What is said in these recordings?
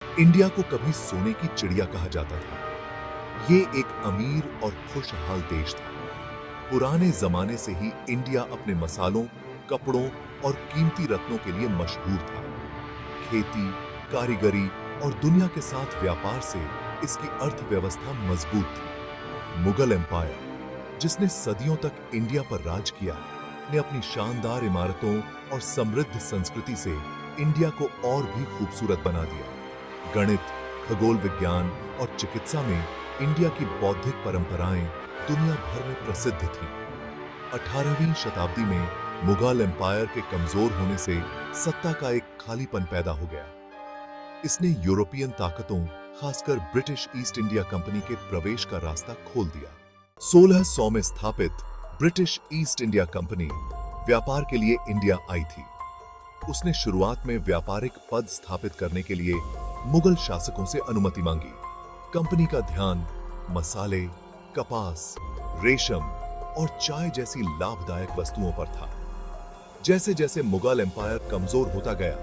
India को कभी सोने की चिड़िया कहा जाता था। ये एक अमीर और खुशहाल देश था। पुराने जमाने से ही इंडिया अपने मसालों, कपड़ों और कीमती रत्नों के लिए मशहूर था। खेती, कारीगरी और दुनिया के साथ व्यापार से इसकी अर्थव्यवस्था मजबूत थी। मुगल एम्पायर, जिसने सदियों तक इंडिया पर राज किया, ने अपनी शानदार इमारतों और समृद्ध संस्कृति से इंडिया को और भी खूबसूरत बना दिया। गणित, खगोल विज्ञान और चिकित्सा में इंडिया की बौद्धिक परंपराएं दुनिया भर में प्रसिद्ध थीं। 18वीं शताब्दी में मुगल एम्पायर के कमजोर होने से सत्ता का एक खालीपन पैदा हो गया। इसने यूरोपियन ताकतों, खासकर ब्रिटिश ईस्ट इंडिया कंपनी के प्रवेश का रास्ता खोल दिया। 1600 में स्थापित ब्रिटिश ईस्ट इंडिया कंपनी व्यापार के लिए इंडिया आई थी। उसने शुरुआत में व्यापारिक पद स्थापित करने के लिए मुगल शासकों से अनुमति मांगी। कंपनी का ध्यान मसाले, कपास, रेशम और चाय जैसी लाभदायक वस्तुओं पर था। जैसे जैसे मुगल एम्पायर कमजोर होता गया,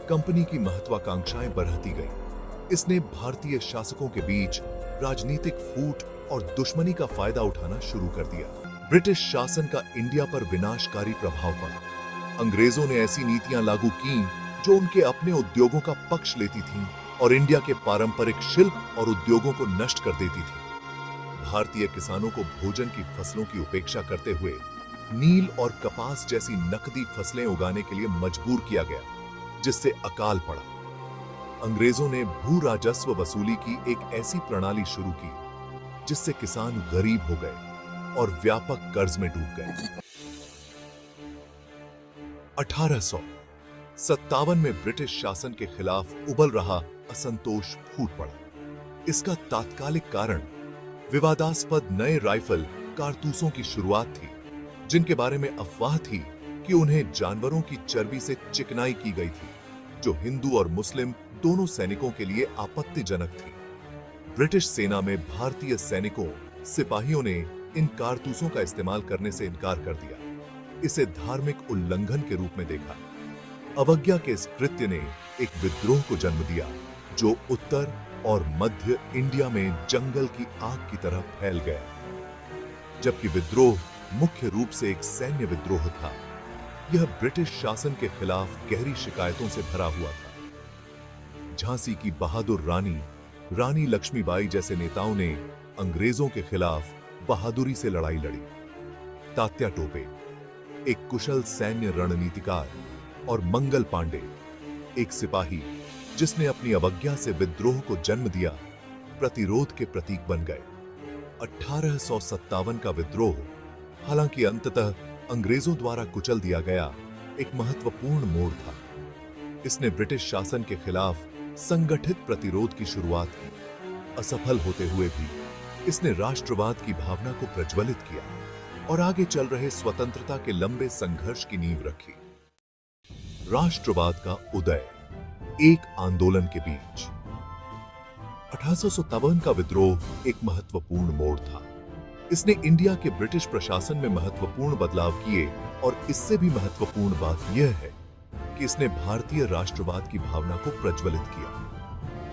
कंपनी की महत्वाकांक्षाएं बढ़ती गईं। इसने भारतीय शासकों के बीच राजनीतिक फूट और दुश्मनी का फायदा उठाना शुरू कर दिया। ब्रिटिश शासन का इंडिया पर विनाशकारी प्रभाव पड़ा। अंग्रेजों ने ऐसी नीतियां लागू की जो उनके अपने उद्योगों का पक्ष लेती थीं और इंडिया के पारंपरिक शिल्प और उद्योगों को नष्ट कर देती थीं। भारतीय किसानों को भोजन की फसलों की उपेक्षा करते हुए नील और कपास जैसी नकदी फसलें उगाने के लिए मजबूर किया गया, जिससे अकाल पड़ा। अंग्रेजों ने भू राजस्व वसूली की एक ऐसी प्रणाली शुरू की जिससे किसान गरीब हो गए और व्यापक कर्ज में डूब गए। 1857 में ब्रिटिश शासन के खिलाफ उबल रहा असंतोष फूट पड़ा। इसका तात्कालिक कारण विवादास्पद नए राइफल कारतूसों की शुरुआत थी, जिनके बारे में अफवाह थी कि उन्हें जानवरों की चर्बी से चिकनाई की गई थी, जो हिंदू और मुस्लिम दोनों सैनिकों के लिए आपत्तिजनक थी। ब्रिटिश सेना में भारतीय सैनिकों, सिपाहियों ने इन कारतूसों का इस्तेमाल करने से इनकार कर दिया। इसे धार्मिक उल्लंघन के रूप में देखा। अवज्ञा के इस कृत्य ने एक विद्रोह को जन्म दिया, जो उत्तर और मध्य इंडिया में जंगल की आग की तरह फैल गया। जबकि विद्रोह मुख्य रूप से एक सैन्य विद्रोह था, यह ब्रिटिश शासन के खिलाफ गहरी शिकायतों से भरा हुआ था। झांसी की बहादुर रानी, रानी लक्ष्मीबाई जैसे नेताओं ने अंग्रेजों के खिलाफ बहादुरी से लड़ाई लड़ी। तात्या टोपे, एक कुशल सैन्य रणनीतिकार, और मंगल पांडे, एक सिपाही जिसने अपनी अवज्ञा से विद्रोह को जन्म दिया, प्रतिरोध के प्रतीक बन गए। 1857 का विद्रोह, हालांकि अंततः अंग्रेजों द्वारा कुचल दिया गया, एक महत्वपूर्ण मोड़ था। इसने ब्रिटिश शासन के खिलाफ संगठित प्रतिरोध की शुरुआत की। असफल होते हुए भी इसने राष्ट्रवाद की भावना को प्रज्वलित किया और आगे चल रहे स्वतंत्रता के लंबे संघर्ष की नींव रखी। राष्ट्रवाद का उदय, एक आंदोलन के बीच। 1857 का विद्रोह एक महत्वपूर्ण मोड़ था। इसने इंडिया के ब्रिटिश प्रशासन में महत्वपूर्ण बदलाव किए, और इससे भी महत्वपूर्ण बात यह है कि इसने भारतीय राष्ट्रवाद की भावना को प्रज्वलित किया।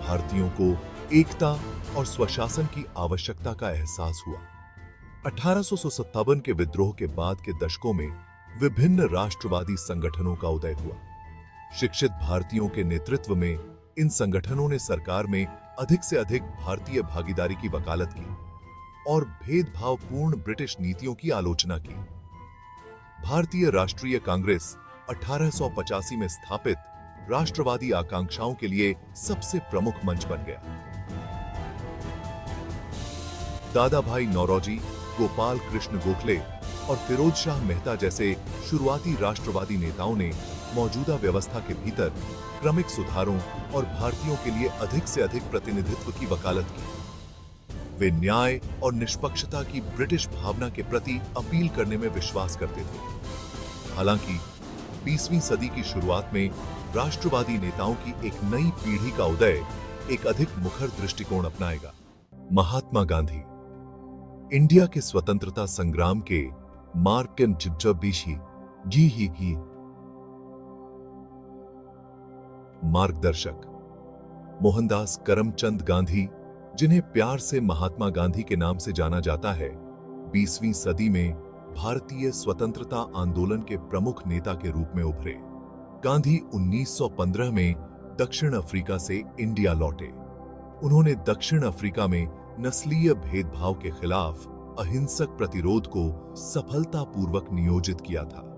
भारतीयों को एकता और स्वशासन की आवश्यकता का एहसास हुआ। 1857 के विद्रोह के बाद के दशकों में विभिन्न राष्ट्रवादी संगठनों का उदय हुआ। शिक्षित भारतीयों के नेतृत्व में इन संगठनों ने सरकार में अधिक से अधिक भारतीय भागीदारी की वकालत की और भेदभावपूर्ण ब्रिटिश नीतियों की आलोचना की। भारतीय राष्ट्रीय कांग्रेस 1885 में स्थापित राष्ट्रवादी आकांक्षाओं के लिए सबसे प्रमुख मंच बन गया। दादा भाई नौरोजी, गोपाल कृष्ण गोखले और फिरोज शाह मेहता जैसे शुरुआती राष्ट्रवादी नेताओं ने मौजूदा व्यवस्था के भीतर क्रमिक सुधारों और भारतीयों के लिए अधिक से अधिक प्रतिनिधित्व की वकालत की। वे न्याय और निष्पक्षता की ब्रिटिश भावना के प्रति अपील करने में विश्वास करते थे। हालांकि 20वीं सदी की शुरुआत में राष्ट्रवादी नेताओं की एक नई पीढ़ी का उदय एक अधिक मुखर दृष्टिकोण अपनाएगा। महात्मा गांधी, इंडिया के स्वतंत्रता संग्राम के मार्गदर्शक, मोहनदास करमचंद गांधी, जिन्हें प्यार से महात्मा गांधी के नाम से जाना जाता है, 20वीं सदी में भारतीय स्वतंत्रता आंदोलन के प्रमुख नेता के रूप में उभरे। गांधी 1915 में दक्षिण अफ्रीका से इंडिया लौटे। उन्होंने दक्षिण अफ्रीका में नस्लीय भेदभाव के खिलाफ अहिंसक प्रतिरोध को सफलतापूर्वक नियोजित किया था।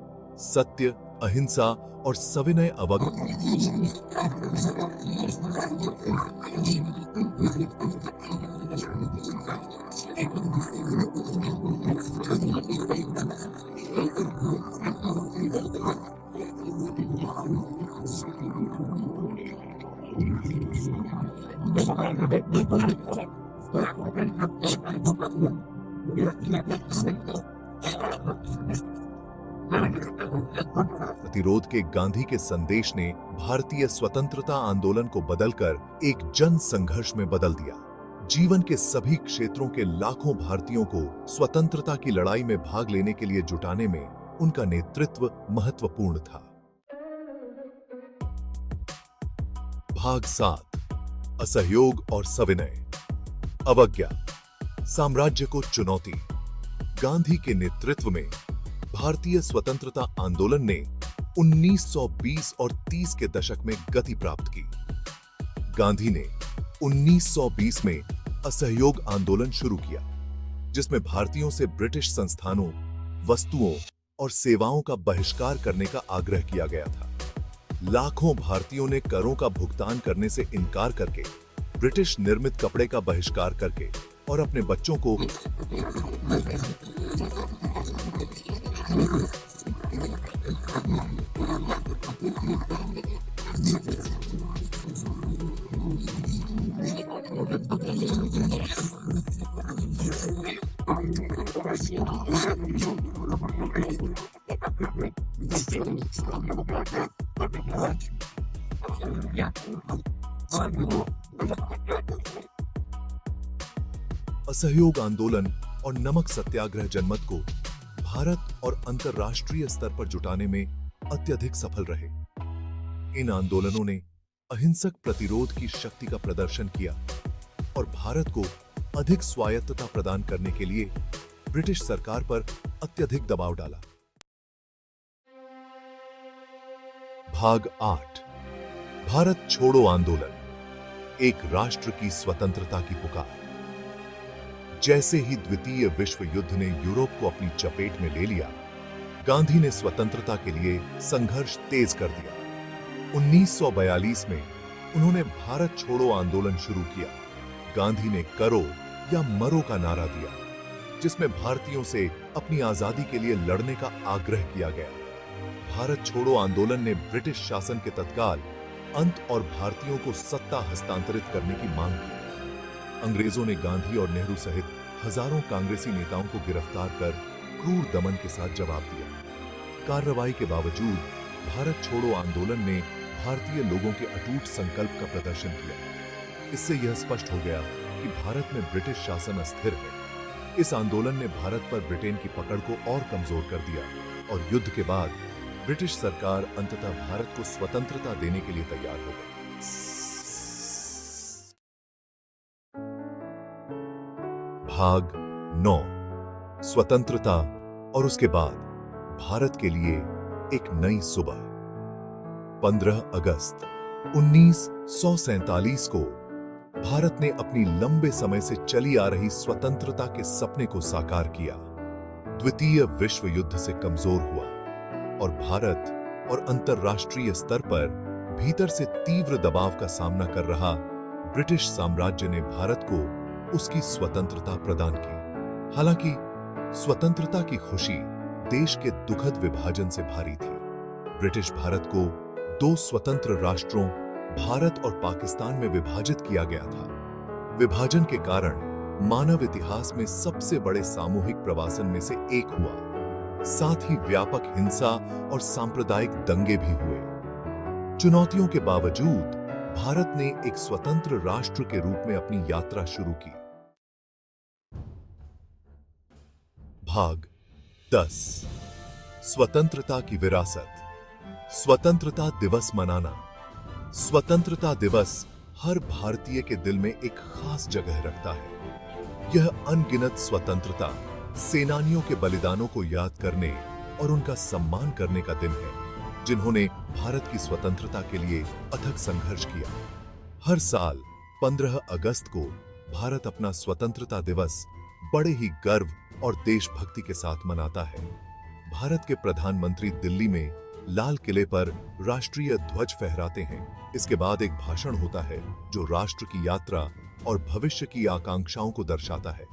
सत्य, अहिंसा और सविनय प्रतिरोध के गांधी के संदेश ने भारतीय स्वतंत्रता आंदोलन को बदलकर एक जन संघर्ष में बदल दिया। जीवन के सभी क्षेत्रों के लाखों भारतीयों को स्वतंत्रता की लड़ाई में भाग लेने के लिए जुटाने में उनका नेतृत्व महत्वपूर्ण था। भाग 7, असहयोग और सविनय। अवज्ञा, साम्राज्य को चुनौती। गांधी के नेतृत्व में भारतीय स्वतंत्रता आंदोलन ने 1920 और 30 के दशक में गति प्राप्त की। गांधी ने 1920 में असहयोग आंदोलन शुरू किया, जिसमें भारतीयों से ब्रिटिश संस्थानों, वस्तुओं और सेवाओं का बहिष्कार करने का आग्रह किया गया था। लाखों भारतीयों ने करों का भुगतान करने से इनकार करके, ब्रिटिश निर्मित कपड़े का बहिष्कार करके और अपने बच्चों को असहयोग आंदोलन और नमक सत्याग्रह जनमत को भारत और अंतर्राष्ट्रीय स्तर पर जुटाने में अत्यधिक सफल रहे। इन आंदोलनों ने अहिंसक प्रतिरोध की शक्ति का प्रदर्शन किया और भारत को अधिक स्वायत्तता प्रदान करने के लिए ब्रिटिश सरकार पर अत्यधिक दबाव डाला। भाग 8, भारत छोड़ो आंदोलन, एक राष्ट्र की स्वतंत्रता की पुकार। जैसे ही द्वितीय विश्व युद्ध ने यूरोप को अपनी चपेट में ले लिया, गांधी ने स्वतंत्रता के लिए संघर्ष तेज कर दिया। 1942 में उन्होंने भारत छोड़ो आंदोलन शुरू किया। गांधी ने करो या मरो का नारा दिया, जिसमें भारतीयों से अपनी आजादी के लिए लड़ने का आग्रह किया गया। भारत छोड़ो आंदोलन ने ब्रिटिश शासन के तत्काल अंत और भारतीयों को सत्ता हस्तांतरित करने की मांग की। अंग्रेजों ने गांधी और नेहरू सहित हजारों कांग्रेसी नेताओं को गिरफ्तार कर क्रूर दमन के साथ जवाब दिया। कार्रवाई के बावजूद भारत छोड़ो आंदोलन ने भारतीय लोगों के अटूट संकल्प का प्रदर्शन किया। इससे यह स्पष्ट हो गया कि भारत में ब्रिटिश शासन अस्थिर है। इस आंदोलन ने भारत पर ब्रिटेन की पकड़ को और कमजोर कर दिया और युद्ध के बाद ब्रिटिश सरकार अंततः भारत को स्वतंत्रता देने के लिए तैयार हो गई। भाग 9, स्वतंत्रता और उसके बाद भारत के लिए एक नई सुबह। 15 अगस्त 1947 को भारत ने अपनी लंबे समय से चली आ रही स्वतंत्रता के सपने को साकार किया। द्वितीय विश्व युद्ध से कमजोर हुआ और भारत और अंतर्राष्ट्रीय स्तर पर भीतर से तीव्र दबाव का सामना कर रहा ब्रिटिश साम्राज्य ने भारत को उसकी स्वतंत्रता प्रदान की। हालांकि स्वतंत्रता की खुशी देश के दुखद विभाजन से भारी थी। ब्रिटिश भारत को 2 स्वतंत्र राष्ट्रों भारत और पाकिस्तान में विभाजित किया गया था। विभाजन के कारण मानव इतिहास में सबसे बड़े सामूहिक प्रवासन में से एक हुआ। साथ ही व्यापक हिंसा और सांप्रदायिक दंगे भी हुए। चुनौतियों के बावजूद भारत ने एक स्वतंत्र राष्ट्र के रूप में अपनी यात्रा शुरू की। भाग 10, स्वतंत्रता की विरासत। स्वतंत्रता दिवस मनाना। स्वतंत्रता दिवस हर भारतीय के दिल में एक खास जगह रखता है। यह अनगिनत स्वतंत्रता सेनानियों के बलिदानों को याद करने और उनका सम्मान करने का दिन है, जिन्होंने भारत की स्वतंत्रता के लिए अथक संघर्ष किया। हर साल 15 अगस्त को भारत अपना स्वतंत्रता दिवस बड़े ही गर्व और देशभक्ति के साथ मनाता है। भारत के प्रधानमंत्री दिल्ली में लाल किले पर राष्ट्रीय ध्वज फहराते हैं। इसके बाद एक भाषण होता है जो राष्ट्र की यात्रा और भविष्य की आकांक्षाओं को दर्शाता है।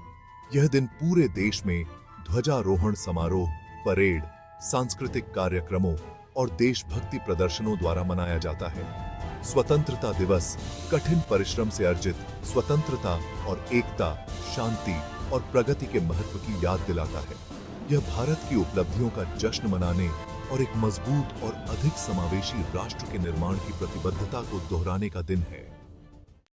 यह दिन पूरे देश में ध्वजारोहण समारोह, परेड, सांस्कृतिक कार्यक्रमों और देशभक्ति प्रदर्शनों द्वारा मनाया जाता है। स्वतंत्रता दिवस कठिन परिश्रम से अर्जित स्वतंत्रता और एकता, शांति और प्रगति के महत्व की याद दिलाता है। यह भारत की उपलब्धियों का जश्न मनाने और एक मजबूत और अधिक समावेशी राष्ट्र के निर्माण की प्रतिबद्धता को दोहराने का दिन है।